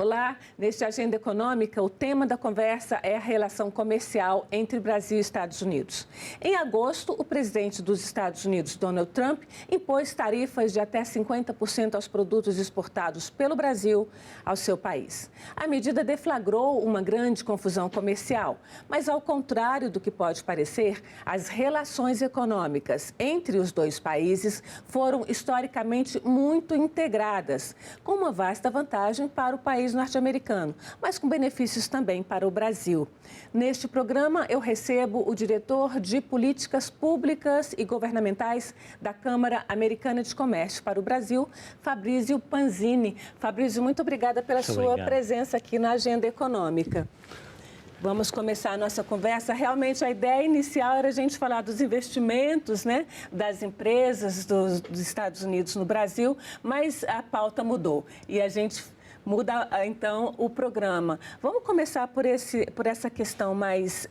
Olá, neste Agenda Econômica, o tema da conversa é a relação comercial entre Brasil e Estados Unidos. Em agosto, o presidente dos Estados Unidos, Donald Trump, impôs tarifas de até 50% aos produtos exportados pelo Brasil ao seu país. A medida deflagrou uma grande confusão comercial, mas ao contrário do que pode parecer, as relações econômicas entre os dois países foram historicamente muito integradas, com uma vasta vantagem para o país norte-americano, mas com benefícios também para o Brasil. Neste programa, eu recebo o diretor de Políticas Públicas e Governamentais da Câmara Americana de Comércio para o Brasil, Fabrício Panzini. Fabrício, muito obrigada pela sua presença aqui na Agenda Econômica. Vamos começar a nossa conversa. Realmente, a ideia inicial era a gente falar dos investimentos, né, das empresas dos Estados Unidos no Brasil, mas a pauta mudou e a gente muda, então, o programa. Vamos começar por essa questão mais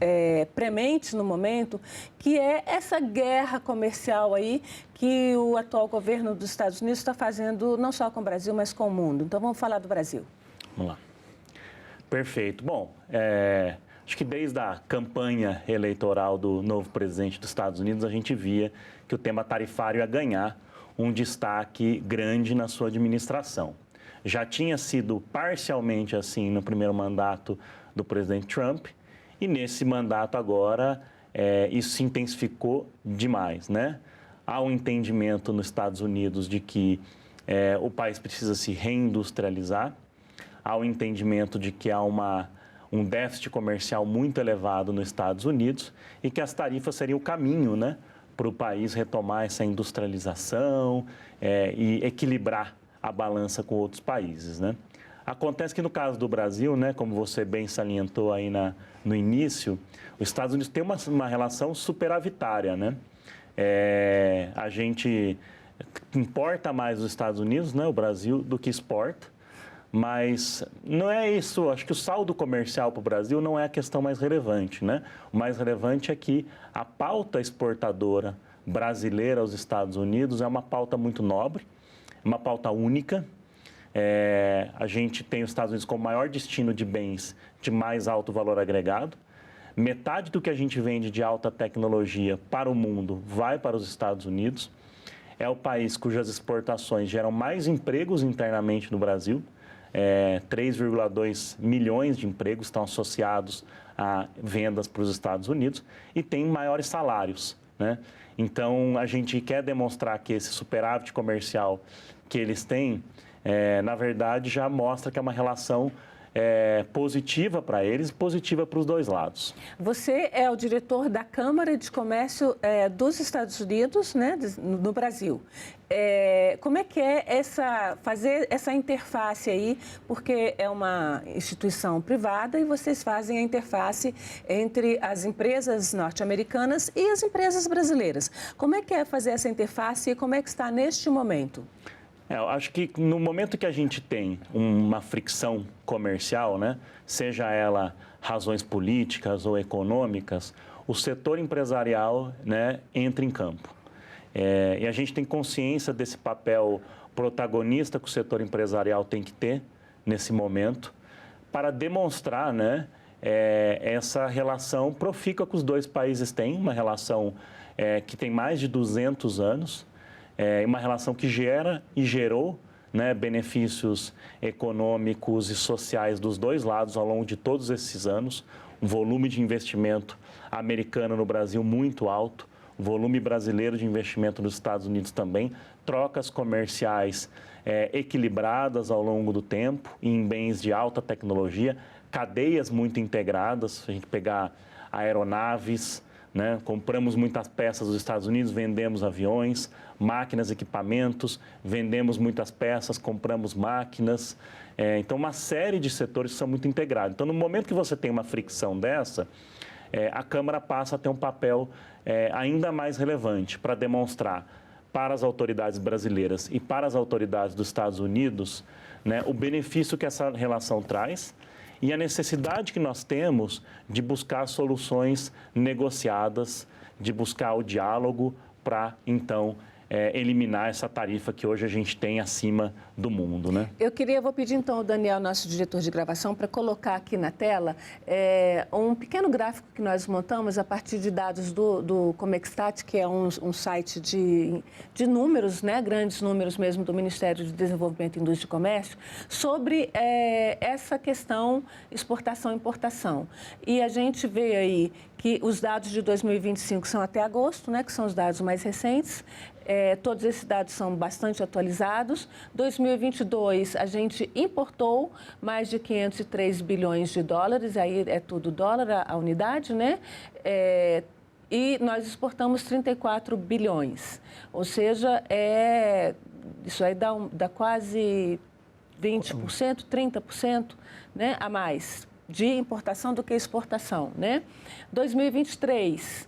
premente no momento, que é essa guerra comercial aí que o atual governo dos Estados Unidos está fazendo, não só com o Brasil, mas com o mundo. Então, vamos falar do Brasil. Vamos lá. Perfeito. Bom, acho que desde a campanha eleitoral do novo presidente dos Estados Unidos, a gente via que o tema tarifário ia ganhar um destaque grande na sua administração. Já tinha sido parcialmente assim no primeiro mandato do presidente Trump e nesse mandato agora isso se intensificou demais, né? Há um entendimento nos Estados Unidos de que o país precisa se reindustrializar, há um entendimento de que há um déficit comercial muito elevado nos Estados Unidos e que as tarifas seriam o caminho, né, para o país retomar essa industrialização e equilibrar a balança com outros países, né? Acontece que no caso do Brasil, né, como você bem salientou aí no início, os Estados Unidos têm uma relação superavitária, né? A gente importa mais dos Estados Unidos, né, o Brasil, do que exporta, mas não é isso. Acho que o saldo comercial para o Brasil não é a questão mais relevante, né? O mais relevante é que a pauta exportadora brasileira aos Estados Unidos é uma pauta muito nobre, uma pauta única. A gente tem os Estados Unidos como maior destino de bens de mais alto valor agregado. Metade do que a gente vende de alta tecnologia para o mundo vai para os Estados Unidos. É o país cujas exportações geram mais empregos internamente no Brasil. 3,2 milhões de empregos estão associados a vendas para os Estados Unidos e tem maiores salários, né? Então, a gente quer demonstrar que esse superávit comercial que eles têm, na verdade, já mostra que é uma relação positiva para eles, positiva para os dois lados. Você é o diretor da Câmara de Comércio dos Estados Unidos, né, no Brasil. Como é que é fazer essa interface aí? Porque é uma instituição privada e vocês fazem a interface entre as empresas norte-americanas e as empresas brasileiras. Como é que é fazer essa interface e como é que está neste momento? Eu acho que no momento que a gente tem uma fricção comercial, né, seja ela razões políticas ou econômicas, o setor empresarial, né, entra em campo. E a gente tem consciência desse papel protagonista que o setor empresarial tem que ter nesse momento para demonstrar, né, essa relação profícua que os dois países têm, uma relação que tem mais de 200 anos, uma relação que gera e gerou, né, benefícios econômicos e sociais dos dois lados ao longo de todos esses anos, um volume de investimento americano no Brasil muito alto, volume brasileiro de investimento nos Estados Unidos também, trocas comerciais equilibradas ao longo do tempo em bens de alta tecnologia, cadeias muito integradas. Se a gente pegar aeronaves, né, compramos muitas peças dos Estados Unidos, vendemos aviões, máquinas, equipamentos, vendemos muitas peças, compramos máquinas. Então, uma série de setores são muito integrados. Então, no momento que você tem uma fricção dessa, a Câmara passa a ter um papel ainda mais relevante para demonstrar para as autoridades brasileiras e para as autoridades dos Estados Unidos, né, o benefício que essa relação traz e a necessidade que nós temos de buscar soluções negociadas, de buscar o diálogo para, então, eliminar essa tarifa que hoje a gente tem acima do mundo, né? Vou pedir então ao Daniel, nosso diretor de gravação, para colocar aqui na tela um pequeno gráfico que nós montamos a partir de dados do Comextat, que é um site de números, né, grandes números mesmo do Ministério de Desenvolvimento, Indústria e Comércio, sobre essa questão exportação e importação. E a gente vê aí que os dados de 2025 são até agosto, né, que são os dados mais recentes. Todos esses dados são bastante atualizados. 2022, a gente importou mais de 503 bilhões de dólares, aí é tudo dólar a unidade, né? E nós exportamos 34 bilhões, ou seja, isso aí dá quase 20%, 30%, né, a mais de importação do que exportação, né? 2023,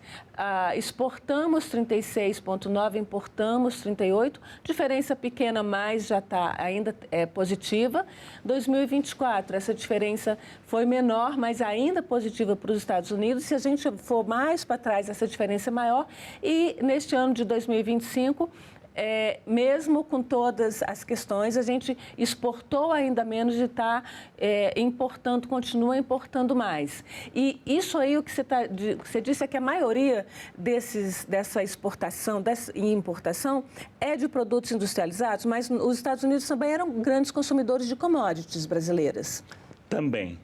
exportamos 36,9, importamos 38, diferença pequena, mas já está ainda positiva. 2024, essa diferença foi menor, mas ainda positiva para os Estados Unidos. Se a gente for mais para trás, essa diferença é maior. E neste ano de 2025, mesmo com todas as questões, a gente exportou ainda menos de estar importando, continua importando mais. E isso aí, o que você disse é que a maioria dessa exportação e importação é de produtos industrializados, mas os Estados Unidos também eram grandes consumidores de commodities brasileiras. Também.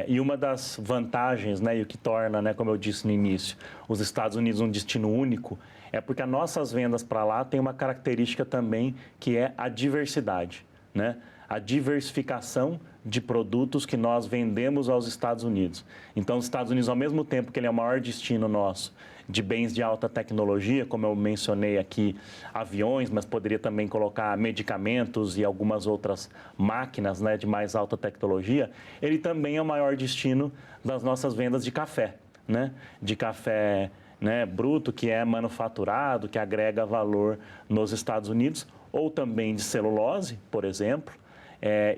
E uma das vantagens, né, e o que torna, né, como eu disse no início, os Estados Unidos um destino único, é porque as nossas vendas para lá têm uma característica também que é a diversidade, né? A diversificação de produtos que nós vendemos aos Estados Unidos. Então, os Estados Unidos, ao mesmo tempo que ele é o maior destino nosso de bens de alta tecnologia, como eu mencionei aqui, aviões, mas poderia também colocar medicamentos e algumas outras máquinas, né, de mais alta tecnologia, ele também é o maior destino das nossas vendas de café, né? De café, né, bruto, que é manufaturado, que agrega valor nos Estados Unidos, ou também de celulose, por exemplo,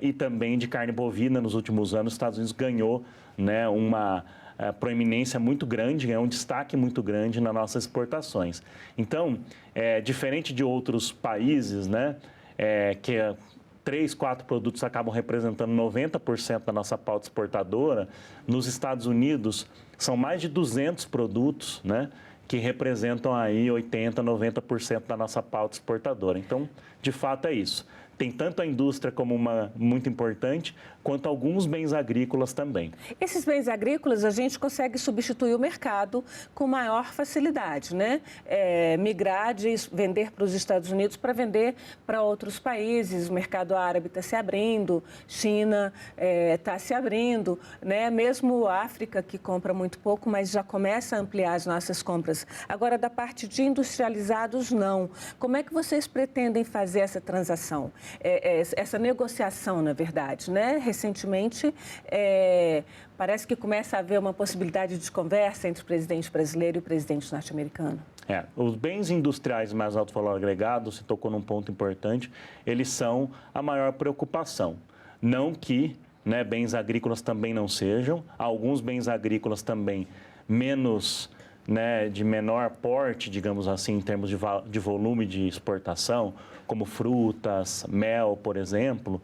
e também de carne bovina. Nos últimos anos, os Estados Unidos ganhou, né, uma proeminência muito grande, ganhou um destaque muito grande nas nossas exportações. Então, diferente de outros países, né, que 3, 4 produtos acabam representando 90% da nossa pauta exportadora, nos Estados Unidos são mais de 200 produtos, né, que representam aí 80%, 90% da nossa pauta exportadora. Então, de fato, é isso. Tem tanto a indústria como uma muito importante, quanto alguns bens agrícolas também. Esses bens agrícolas a gente consegue substituir o mercado com maior facilidade, né? Migrar de vender para os Estados Unidos para vender para outros países. O mercado árabe está se abrindo, China está se abrindo, né? Mesmo a África, que compra muito pouco, mas já começa a ampliar as nossas compras. Agora, da parte de industrializados, não. Como é que vocês pretendem fazer essa transação? Essa negociação, na verdade, né? Recentemente, parece que começa a haver uma possibilidade de conversa entre o presidente brasileiro e o presidente norte-americano. Os bens industriais de mais alto valor agregado, você tocou num ponto importante, eles são a maior preocupação. Não que, né, bens agrícolas também não sejam, alguns bens agrícolas também menos, né, de menor porte, digamos assim, em termos de volume de exportação, como frutas, mel, por exemplo,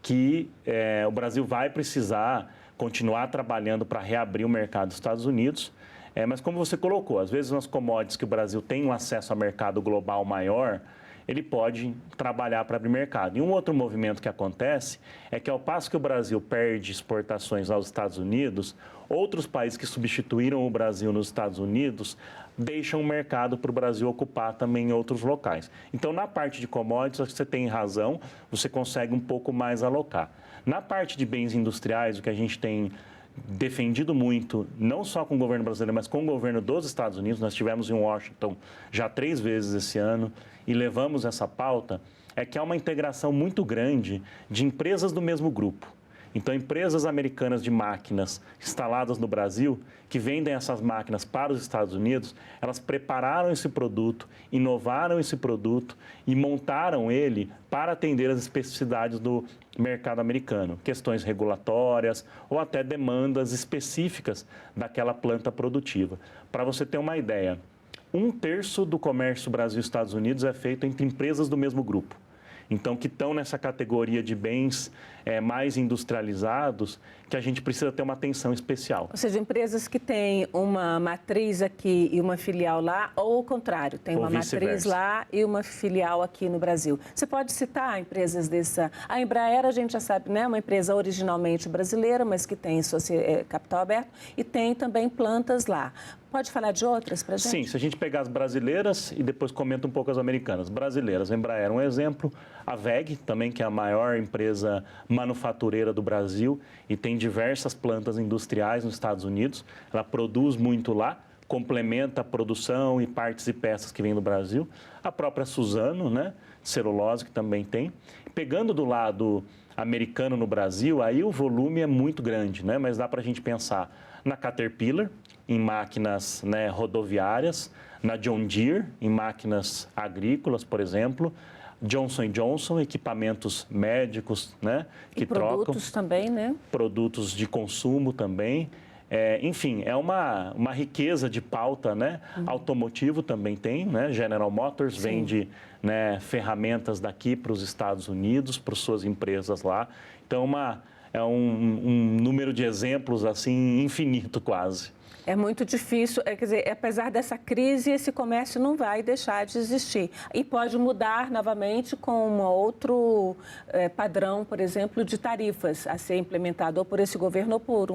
que o Brasil vai precisar continuar trabalhando para reabrir o mercado dos Estados Unidos. Mas como você colocou, às vezes nas commodities que o Brasil tem um acesso a mercado global maior, ele pode trabalhar para abrir mercado. E um outro movimento que acontece é que, ao passo que o Brasil perde exportações aos Estados Unidos, outros países que substituíram o Brasil nos Estados Unidos deixam o mercado para o Brasil ocupar também em outros locais. Então, na parte de commodities, você tem razão, você consegue um pouco mais alocar. Na parte de bens industriais, o que a gente tem defendido muito, não só com o governo brasileiro, mas com o governo dos Estados Unidos, nós estivemos em Washington já 3 vezes esse ano e levamos essa pauta, é que há uma integração muito grande de empresas do mesmo grupo. Então, empresas americanas de máquinas instaladas no Brasil, que vendem essas máquinas para os Estados Unidos, elas prepararam esse produto, inovaram esse produto e montaram ele para atender as especificidades do mercado americano, questões regulatórias ou até demandas específicas daquela planta produtiva. Para você ter uma ideia, 1/3 do comércio Brasil-Estados Unidos é feito entre empresas do mesmo grupo. Então, que estão nessa categoria de bens mais industrializados, que a gente precisa ter uma atenção especial. Ou seja, empresas que têm uma matriz aqui e uma filial lá, ou o contrário, tem uma matriz lá e uma filial aqui no Brasil. Você pode citar empresas dessa... A Embraer, a gente já sabe, né, uma empresa originalmente brasileira, mas que tem capital aberto e tem também plantas lá. Pode falar de outras para a gente? Sim, se a gente pegar as brasileiras e depois comenta um pouco as americanas. Brasileiras, a Embraer é um exemplo, a WEG também, que é a maior empresa manufatureira do Brasil e tem diversas plantas industriais nos Estados Unidos. Ela produz muito lá, complementa a produção e partes e peças que vêm do Brasil. A própria Suzano, né, celulose, que também tem. Pegando do lado americano no Brasil, aí o volume é muito grande, né, mas dá para a gente pensar na Caterpillar, em máquinas, né, rodoviárias, na John Deere, em máquinas agrícolas, por exemplo, Johnson & Johnson, equipamentos médicos, né, que trocam. Produtos também, né? Produtos de consumo também. Enfim, é uma riqueza de pauta, né? Automotivo também tem, né? General Motors vende, né, ferramentas daqui para os Estados Unidos, para suas empresas lá. Então, é um número de exemplos, assim, infinito quase. É muito difícil, quer dizer, apesar dessa crise, esse comércio não vai deixar de existir. E pode mudar novamente com um outro padrão, por exemplo, de tarifas a ser implementado ou por esse governo ou por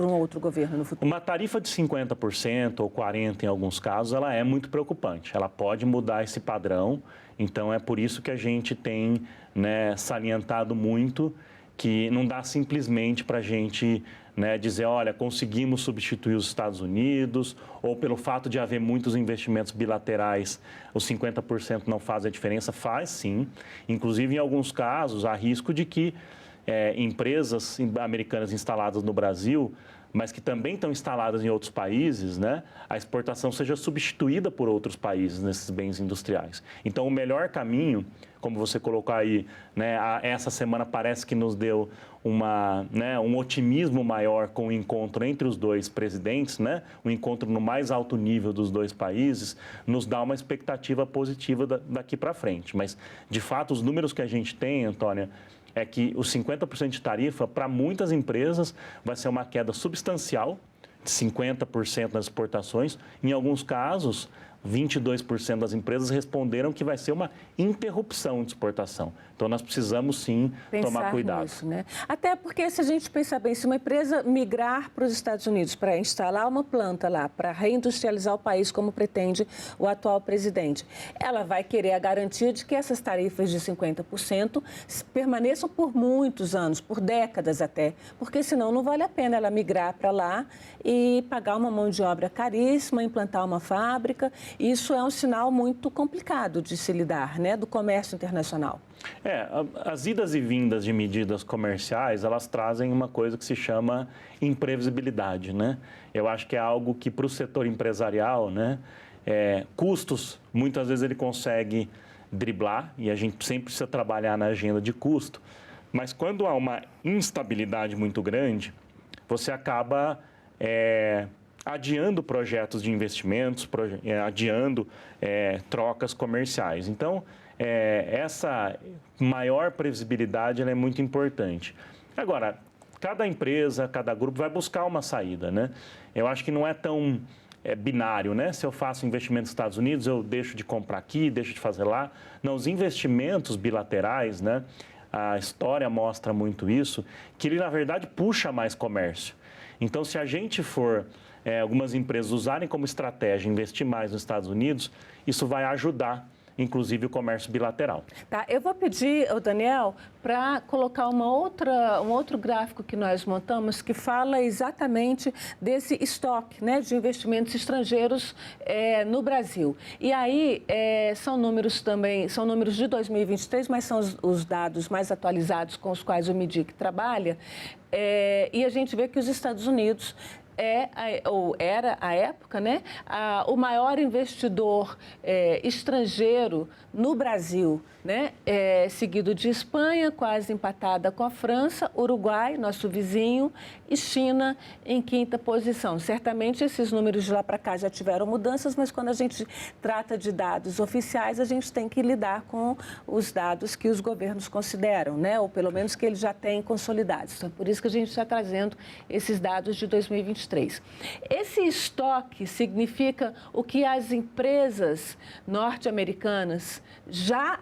um outro governo no futuro. Uma tarifa de 50% ou 40% em alguns casos, ela é muito preocupante. Ela pode mudar esse padrão, então é por isso que a gente tem, né, salientado muito que não dá simplesmente para a gente, né, dizer, olha, conseguimos substituir os Estados Unidos, ou pelo fato de haver muitos investimentos bilaterais, os 50% não fazem a diferença. Faz sim. Inclusive, em alguns casos, há risco de que empresas americanas instaladas no Brasil, mas que também estão instaladas em outros países, né, a exportação seja substituída por outros países nesses bens industriais. Então, o melhor caminho, como você colocou aí, né, essa semana parece que nos deu um otimismo maior com o encontro entre os dois presidentes, né, um encontro no mais alto nível dos dois países, nos dá uma expectativa positiva daqui para frente. Mas, de fato, os números que a gente tem, Antônia, é que os 50% de tarifa, para muitas empresas, vai ser uma queda substancial, de 50% nas exportações. Em alguns casos, 22% das empresas responderam que vai ser uma interrupção de exportação. Então, nós precisamos, sim, tomar cuidado. Nisso, né? Até porque, se a gente pensar bem, se uma empresa migrar para os Estados Unidos para instalar uma planta lá, para reindustrializar o país, como pretende o atual presidente, ela vai querer a garantia de que essas tarifas de 50% permaneçam por muitos anos, por décadas até, porque senão não vale a pena ela migrar para lá e pagar uma mão de obra caríssima, implantar uma fábrica. Isso é um sinal muito complicado de se lidar, né, do comércio internacional. As idas e vindas de medidas comerciais, elas trazem uma coisa que se chama imprevisibilidade, né? Eu acho que é algo que para o setor empresarial, né, custos, muitas vezes ele consegue driblar e a gente sempre precisa trabalhar na agenda de custo, mas quando há uma instabilidade muito grande, você acaba adiando projetos de investimentos, adiando trocas comerciais. Então, essa maior previsibilidade ela é muito importante. Agora, cada empresa, cada grupo vai buscar uma saída, né? Eu acho que não é tão binário, né? Se eu faço investimento nos Estados Unidos, eu deixo de comprar aqui, deixo de fazer lá. Não, os investimentos bilaterais, né? A história mostra muito isso, que ele, na verdade, puxa mais comércio. Então, se a gente for algumas empresas usarem como estratégia investir mais nos Estados Unidos, isso vai ajudar, inclusive, o comércio bilateral. Tá, eu vou pedir ao Daniel para colocar um outro gráfico que nós montamos que fala exatamente desse estoque, né, de investimentos estrangeiros no Brasil. E aí são números também, são números de 2023, mas são os dados mais atualizados com os quais o MIDIC trabalha. E a gente vê que os Estados Unidos ou era à época, né, o maior investidor estrangeiro no Brasil, né, seguido de Espanha, quase empatada com a França, Uruguai, nosso vizinho, e China em quinta posição. Certamente esses números de lá para cá já tiveram mudanças, mas quando a gente trata de dados oficiais, a gente tem que lidar com os dados que os governos consideram, né, ou pelo menos que eles já têm consolidados. Então, por isso que a gente está trazendo esses dados de 2023. Esse estoque significa o que as empresas norte-americanas já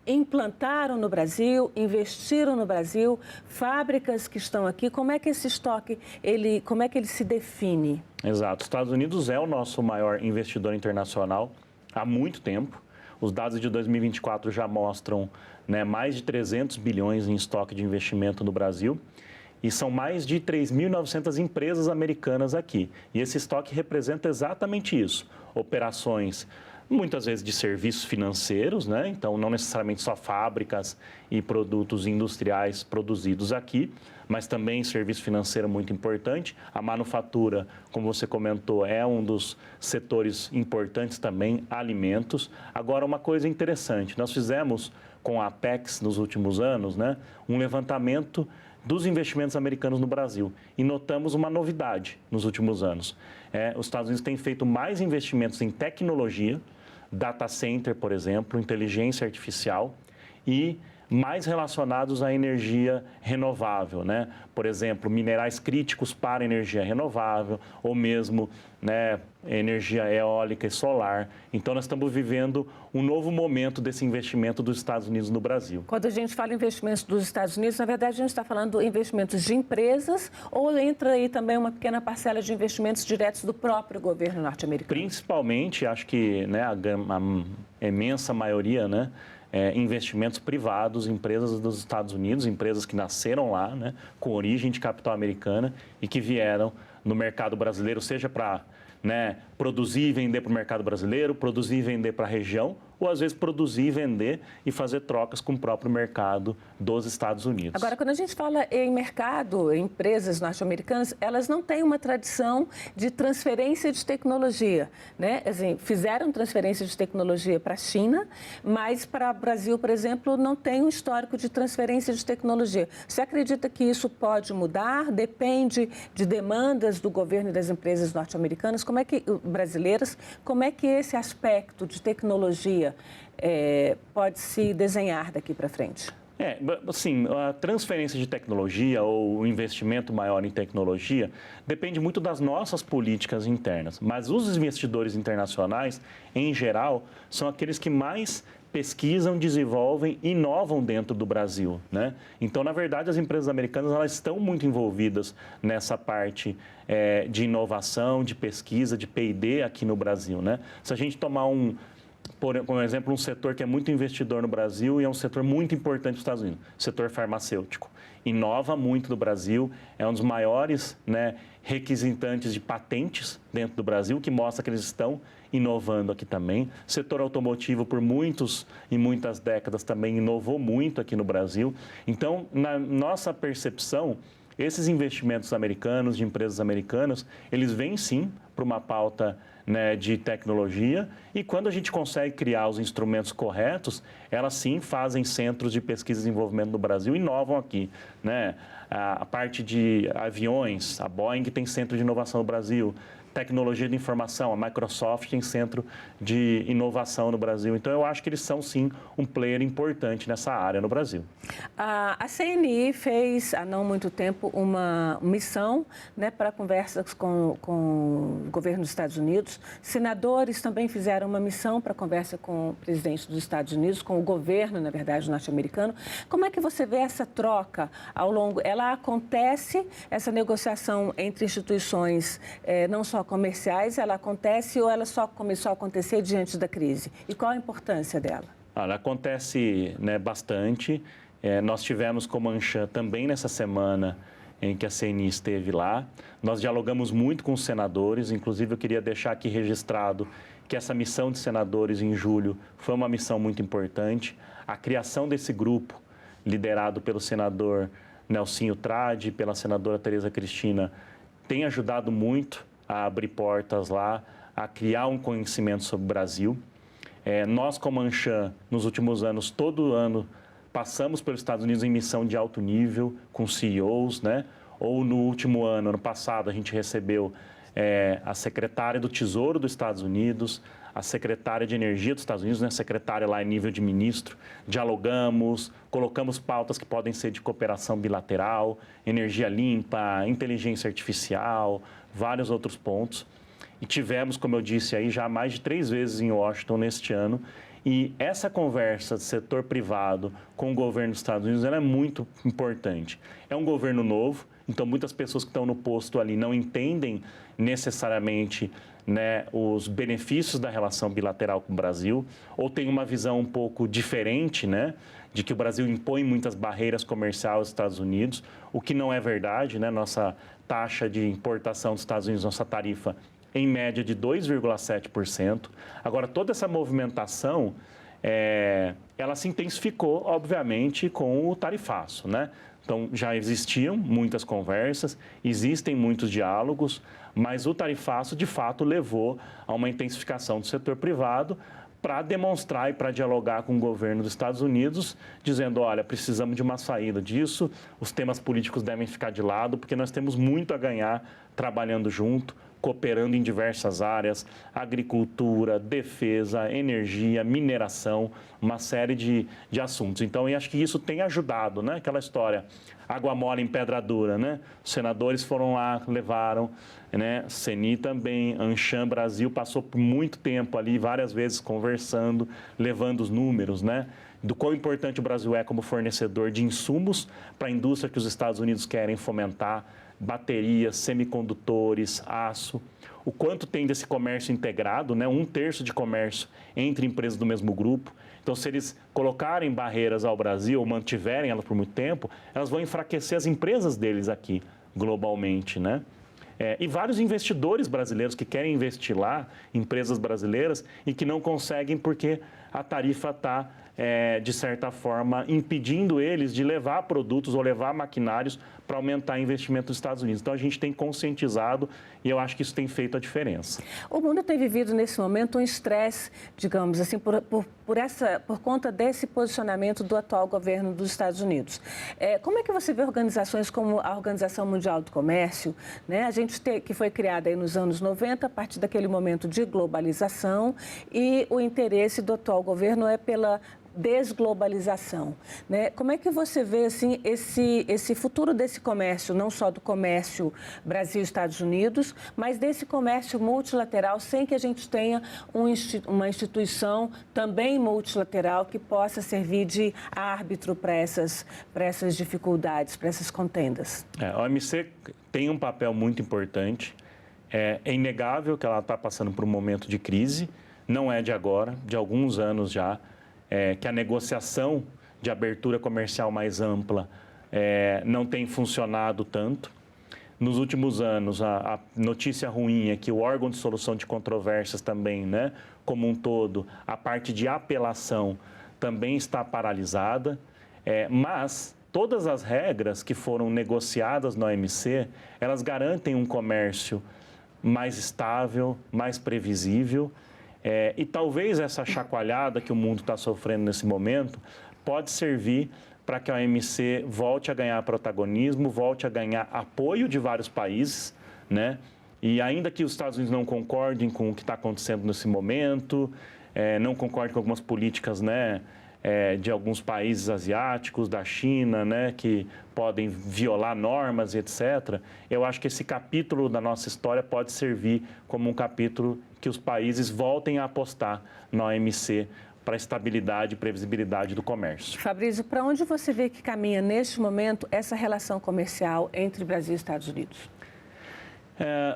implantaram no Brasil, investiram no Brasil, fábricas que estão aqui. Como é que esse estoque, como é que ele se define? Exato. Os Estados Unidos é o nosso maior investidor internacional há muito tempo. Os dados de 2024 já mostram, né, mais de 300 bilhões em estoque de investimento no Brasil. E são mais de 3.900 empresas americanas aqui. E esse estoque representa exatamente isso. Operações, muitas vezes de serviços financeiros, né? Então, não necessariamente só fábricas e produtos industriais produzidos aqui, mas também serviço financeiro muito importante. A manufatura, como você comentou, é um dos setores importantes também, alimentos. Agora, uma coisa interessante, nós fizemos com a Apex nos últimos anos, né, um levantamento dos investimentos americanos no Brasil e notamos uma novidade nos últimos anos. Os Estados Unidos têm feito mais investimentos em tecnologia, data center, por exemplo, inteligência artificial e mais relacionados à energia renovável, né? Por exemplo, minerais críticos para energia renovável ou mesmo, né, energia eólica e solar. Então, nós estamos vivendo um novo momento desse investimento dos Estados Unidos no Brasil. Quando a gente fala em investimentos dos Estados Unidos, na verdade, a gente está falando de investimentos de empresas ou entra aí também uma pequena parcela de investimentos diretos do próprio governo norte-americano? Principalmente, acho que, né, a imensa maioria, né, investimentos privados, empresas dos Estados Unidos, empresas que nasceram lá, né, com origem de capital americana e que vieram no mercado brasileiro, seja para, né, produzir e vender para o mercado brasileiro, produzir e vender para a região, ou às vezes produzir e vender e fazer trocas com o próprio mercado dos Estados Unidos. Agora, quando a gente fala em mercado, em empresas norte-americanas, elas não têm uma tradição de transferência de tecnologia, né? Assim, fizeram transferência de tecnologia para a China, mas para o Brasil, por exemplo, não tem um histórico de transferência de tecnologia. Você acredita que isso pode mudar? Depende de demandas do governo e das empresas norte-americanas, brasileiras, como é que esse aspecto de tecnologia pode se desenhar daqui para frente? Assim, a transferência de tecnologia ou o investimento maior em tecnologia depende muito das nossas políticas internas. Mas os investidores internacionais, em geral, são aqueles que mais pesquisam, desenvolvem e inovam dentro do Brasil, né? Então, na verdade, as empresas americanas elas estão muito envolvidas nessa parte de inovação, de pesquisa, de P&D aqui no Brasil, né? Se a gente tomar por exemplo, um setor que é muito investidor no Brasil e é um setor muito importante nos Estados Unidos, o setor farmacêutico. Inova muito no Brasil, é um dos maiores, né, requisitantes de patentes dentro do Brasil, que mostra que eles estão inovando aqui também. O setor automotivo, por muitas décadas, também inovou muito aqui no Brasil. Então, na nossa percepção, esses investimentos americanos, de empresas americanas, eles vêm sim para uma pauta, né, de tecnologia e quando a gente consegue criar os instrumentos corretos, elas sim fazem centros de pesquisa e desenvolvimento no Brasil e inovam aqui, né? A parte de aviões, a Boeing tem centro de inovação no Brasil, tecnologia de informação, a Microsoft tem centro de inovação no Brasil. Então, eu acho que eles são, sim, um player importante nessa área no Brasil. A CNI fez, há não muito tempo, uma missão, né, para conversas com o governo dos Estados Unidos. Senadores também fizeram uma missão para conversa com o presidente dos Estados Unidos, com o governo, na verdade, norte-americano. Como é que você vê essa troca ao longo? Ela acontece, essa negociação entre instituições, não só comerciais, ela acontece ou ela só começou a acontecer diante da crise? E qual a importância dela? Ela acontece, né, bastante. Nós tivemos com Manchã também nessa semana em que a CNI esteve lá. Nós dialogamos muito com os senadores, inclusive eu queria deixar aqui registrado que essa missão de senadores em julho foi uma missão muito importante. A criação desse grupo, liderado pelo senador Nelsinho Trade, pela senadora Tereza Cristina, tem ajudado muito a abrir portas lá, a criar um conhecimento sobre o Brasil. Nós, como Anshan, nos últimos anos, todo ano, passamos pelos Estados Unidos em missão de alto nível, com CEOs, né? Ou no último ano passado, a gente recebeu a secretária do Tesouro dos Estados Unidos, a secretária de Energia dos Estados Unidos, né? Secretária lá em nível de ministro. Dialogamos, colocamos pautas que podem ser de cooperação bilateral, energia limpa, inteligência artificial, vários outros pontos. E tivemos, como eu disse aí, já mais de 3 vezes em Washington neste ano. E essa conversa do setor privado com o governo dos Estados Unidos ela é muito importante. É um governo novo, então muitas pessoas que estão no posto ali não entendem necessariamente, né, os benefícios da relação bilateral com o Brasil, ou têm uma visão um pouco diferente, né, de que o Brasil impõe muitas barreiras comerciais aos Estados Unidos, o que não é verdade, né? Nossa taxa de importação dos Estados Unidos, nossa tarifa, em média de 2,7%. Agora, toda essa movimentação, ela se intensificou, obviamente, com o tarifaço, né? Então, já existiam muitas conversas, existem muitos diálogos, mas o tarifaço, de fato, levou a uma intensificação do setor privado para demonstrar e para dialogar com o governo dos Estados Unidos, dizendo, olha, precisamos de uma saída disso, os temas políticos devem ficar de lado, porque nós temos muito a ganhar trabalhando junto, cooperando em diversas áreas, agricultura, defesa, energia, mineração, uma série de assuntos. Então, eu acho que isso tem ajudado, né? Aquela história, água mole em pedra dura, né? Os senadores foram lá, levaram, né? CNI também, Anshan Brasil passou por muito tempo ali, várias vezes conversando, levando os números, né? Do quão importante o Brasil é como fornecedor de insumos para a indústria que os Estados Unidos querem fomentar, baterias, semicondutores, aço, o quanto tem desse comércio integrado, né? 1/3 de comércio entre empresas do mesmo grupo. Então, se eles colocarem barreiras ao Brasil ou mantiverem elas por muito tempo, elas vão enfraquecer as empresas deles aqui, globalmente, né? E vários investidores brasileiros que querem investir lá, empresas brasileiras, e que não conseguem porque a tarifa está, de certa forma, impedindo eles de levar produtos ou levar maquinários para aumentar o investimento dos Estados Unidos. Então, a gente tem conscientizado e eu acho que isso tem feito a diferença. O mundo tem vivido, nesse momento, um estresse, digamos assim, por conta desse posicionamento do atual governo dos Estados Unidos. Como é que você vê organizações como a Organização Mundial do Comércio, né? Que foi criada aí nos anos 90, a partir daquele momento de globalização, e o interesse do atual governo é pela desglobalização, né? Como é que você vê assim esse futuro desse comércio, não só do comércio Brasil-Estados Unidos, mas desse comércio multilateral, sem que a gente tenha uma instituição também multilateral que possa servir de árbitro para essas dificuldades, para essas contendas? A OMC tem um papel muito importante. É inegável que ela está passando por um momento de crise, não é de agora, de alguns anos já. Que a negociação de abertura comercial mais ampla não tem funcionado tanto. Nos últimos anos, a notícia ruim é que o órgão de solução de controvérsias também, né, como um todo, a parte de apelação também está paralisada, mas todas as regras que foram negociadas na OMC, elas garantem um comércio mais estável, mais previsível. E talvez essa chacoalhada que o mundo está sofrendo nesse momento pode servir para que a OMC volte a ganhar protagonismo, volte a ganhar apoio de vários países, né? E ainda que os Estados Unidos não concordem com o que está acontecendo nesse momento, não concordem com algumas políticas, né, de alguns países asiáticos, da China, né, que podem violar normas, etc., eu acho que esse capítulo da nossa história pode servir como um capítulo que os países voltem a apostar na OMC para a estabilidade e previsibilidade do comércio. Fabrício, para onde você vê que caminha, neste momento, essa relação comercial entre Brasil e Estados Unidos?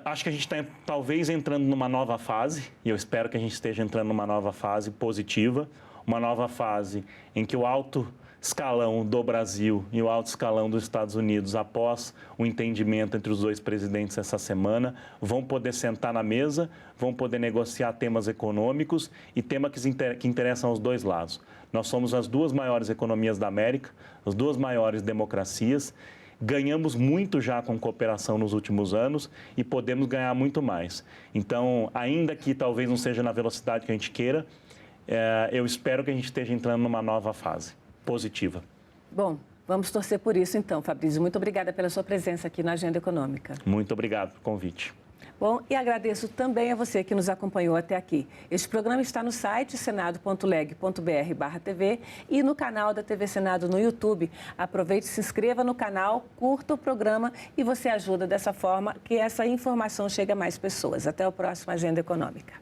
Acho que a gente está, talvez, entrando numa nova fase, e eu espero que a gente esteja entrando numa nova fase positiva, uma nova fase em que o alto escalão do Brasil e o alto escalão dos Estados Unidos, após o entendimento entre os dois presidentes essa semana, vão poder sentar na mesa, vão poder negociar temas econômicos e temas que interessam aos dois lados. Nós somos as 2 maiores economias da América, as 2 maiores democracias, ganhamos muito já com cooperação nos últimos anos e podemos ganhar muito mais. Então, ainda que talvez não seja na velocidade que a gente queira, eu espero que a gente esteja entrando numa nova fase positiva. Bom, vamos torcer por isso então, Fabrício. Muito obrigada pela sua presença aqui na Agenda Econômica. Muito obrigado pelo convite. Bom, e agradeço também a você que nos acompanhou até aqui. Este programa está no site senado.leg.br/TV e no canal da TV Senado no YouTube. Aproveite, se inscreva no canal, curta o programa e você ajuda dessa forma que essa informação chegue a mais pessoas. Até o próximo Agenda Econômica.